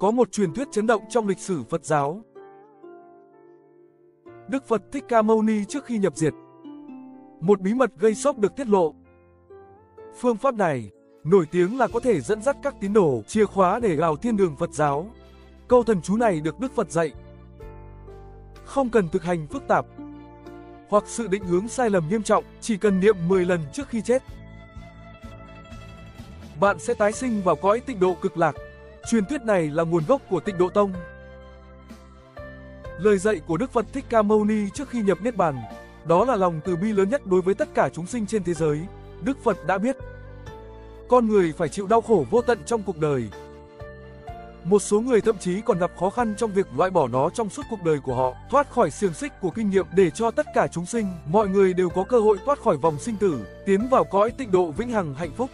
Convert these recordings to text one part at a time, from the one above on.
Có một truyền thuyết chấn động trong lịch sử Phật giáo. Đức Phật Thích Ca Mâu Ni trước khi nhập diệt. Một bí mật gây sốc được tiết lộ. Phương pháp này nổi tiếng là có thể dẫn dắt các tín đồ chìa khóa để vào thiên đường Phật giáo. Câu thần chú này được Đức Phật dạy. Không cần thực hành phức tạp hoặc sự định hướng sai lầm nghiêm trọng, chỉ cần niệm 10 lần trước khi chết. Bạn sẽ tái sinh vào cõi tịnh độ cực lạc. Truyền thuyết này là nguồn gốc của Tịnh Độ Tông. Lời dạy của Đức Phật Thích Ca Mâu Ni trước khi nhập Niết Bàn, đó là lòng từ bi lớn nhất đối với tất cả chúng sinh trên thế giới. Đức Phật đã biết, con người phải chịu đau khổ vô tận trong cuộc đời. Một số người thậm chí còn gặp khó khăn trong việc loại bỏ nó trong suốt cuộc đời của họ, thoát khỏi xiềng xích của kinh nghiệm để cho tất cả chúng sinh, mọi người đều có cơ hội thoát khỏi vòng sinh tử, tiến vào cõi tịnh độ vĩnh hằng hạnh phúc.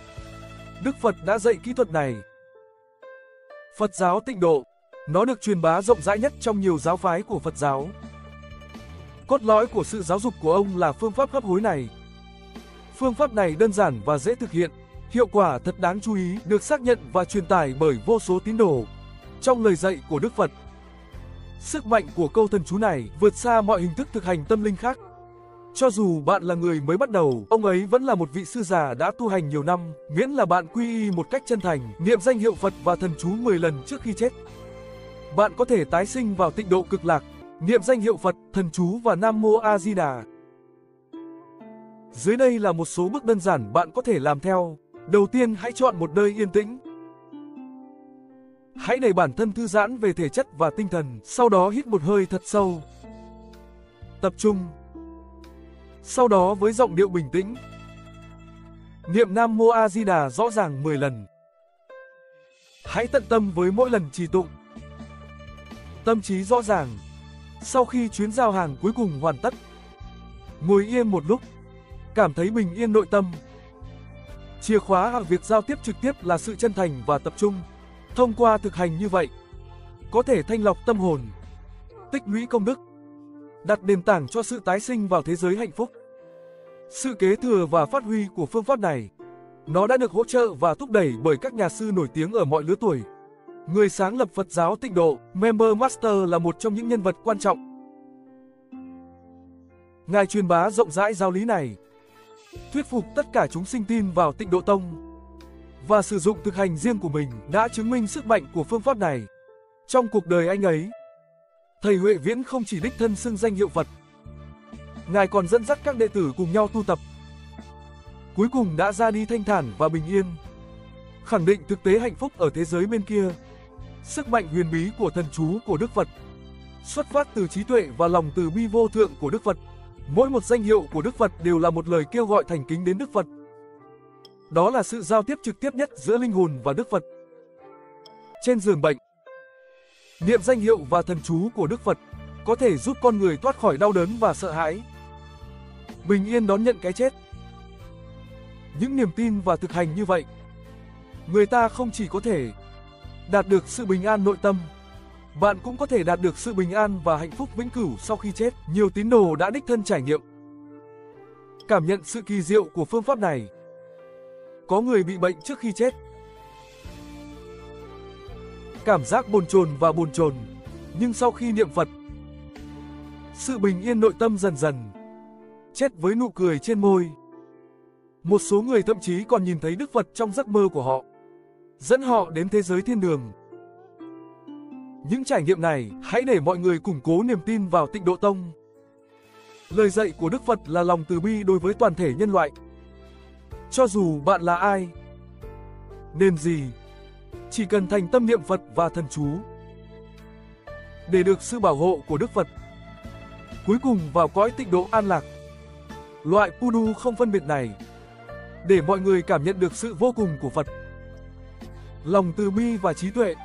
Đức Phật đã dạy kỹ thuật này. Phật giáo tịnh độ, nó được truyền bá rộng rãi nhất trong nhiều giáo phái của Phật giáo. Cốt lõi của sự giáo dục của ông là phương pháp hấp hối này. Phương pháp này đơn giản và dễ thực hiện, hiệu quả thật đáng chú ý, được xác nhận và truyền tải bởi vô số tín đồ. Trong lời dạy của Đức Phật, sức mạnh của câu thần chú này vượt xa mọi hình thức thực hành tâm linh khác. Cho dù bạn là người mới bắt đầu, ông ấy vẫn là một vị sư già đã tu hành nhiều năm, miễn là bạn quy y một cách chân thành, niệm danh hiệu Phật và thần chú 10 lần trước khi chết. Bạn có thể tái sinh vào tịnh độ cực lạc, niệm danh hiệu Phật, thần chú và Nam Mô A Di Đà. Dưới đây là một số bước đơn giản bạn có thể làm theo. Đầu tiên, hãy chọn một nơi yên tĩnh. Hãy để bản thân thư giãn về thể chất và tinh thần, sau đó hít một hơi thật sâu. Tập trung. Sau đó với giọng điệu bình tĩnh, niệm Nam Mô A Di Đà rõ ràng 10 lần. Hãy tận tâm với mỗi lần trì tụng. Tâm trí rõ ràng. Sau khi chuyến giao hàng cuối cùng hoàn tất, ngồi yên một lúc, cảm thấy bình yên nội tâm. Chìa khóa ở việc giao tiếp trực tiếp là sự chân thành và tập trung. Thông qua thực hành như vậy, có thể thanh lọc tâm hồn, tích lũy công đức, đặt nền tảng cho sự tái sinh vào thế giới hạnh phúc. Sự kế thừa và phát huy của phương pháp này, nó đã được hỗ trợ và thúc đẩy bởi các nhà sư nổi tiếng ở mọi lứa tuổi. Người sáng lập Phật giáo Tịnh Độ, Member Master là một trong những nhân vật quan trọng. Ngài truyền bá rộng rãi giáo lý này, thuyết phục tất cả chúng sinh tin vào Tịnh Độ Tông và sử dụng thực hành riêng của mình đã chứng minh sức mạnh của phương pháp này. Trong cuộc đời anh ấy, Thầy Huệ Viễn không chỉ đích thân xưng danh hiệu Phật, Ngài còn dẫn dắt các đệ tử cùng nhau tu tập. Cuối cùng đã ra đi thanh thản và bình yên, khẳng định thực tế hạnh phúc ở thế giới bên kia. Sức mạnh huyền bí của thần chú của Đức Phật xuất phát từ trí tuệ và lòng từ bi vô thượng của Đức Phật. Mỗi một danh hiệu của Đức Phật đều là một lời kêu gọi thành kính đến Đức Phật. Đó là sự giao tiếp trực tiếp nhất giữa linh hồn và Đức Phật. Trên giường bệnh, niệm danh hiệu và thần chú của Đức Phật có thể giúp con người thoát khỏi đau đớn và sợ hãi, bình yên đón nhận cái chết. Những niềm tin và thực hành như vậy, người ta không chỉ có thể đạt được sự bình an nội tâm, bạn cũng có thể đạt được sự bình an và hạnh phúc vĩnh cửu sau khi chết. Nhiều tín đồ đã đích thân trải nghiệm, cảm nhận sự kỳ diệu của phương pháp này. Có người bị bệnh trước khi chết, cảm giác bồn chồn, nhưng sau khi niệm Phật, sự bình yên nội tâm dần dần, chết với nụ cười trên môi. Một số người thậm chí còn nhìn thấy Đức Phật trong giấc mơ của họ, dẫn họ đến thế giới thiên đường. Những trải nghiệm này hãy để mọi người củng cố niềm tin vào Tịnh Độ Tông. Lời dạy của Đức Phật là lòng từ bi đối với toàn thể nhân loại. Cho dù bạn là ai, nền gì, chỉ cần thành tâm niệm Phật và thần chú để được sự bảo hộ của Đức Phật, cuối cùng vào cõi tịnh độ an lạc. Loại Pudu không phân biệt này, để mọi người cảm nhận được sự vô cùng của Phật, lòng từ bi và trí tuệ.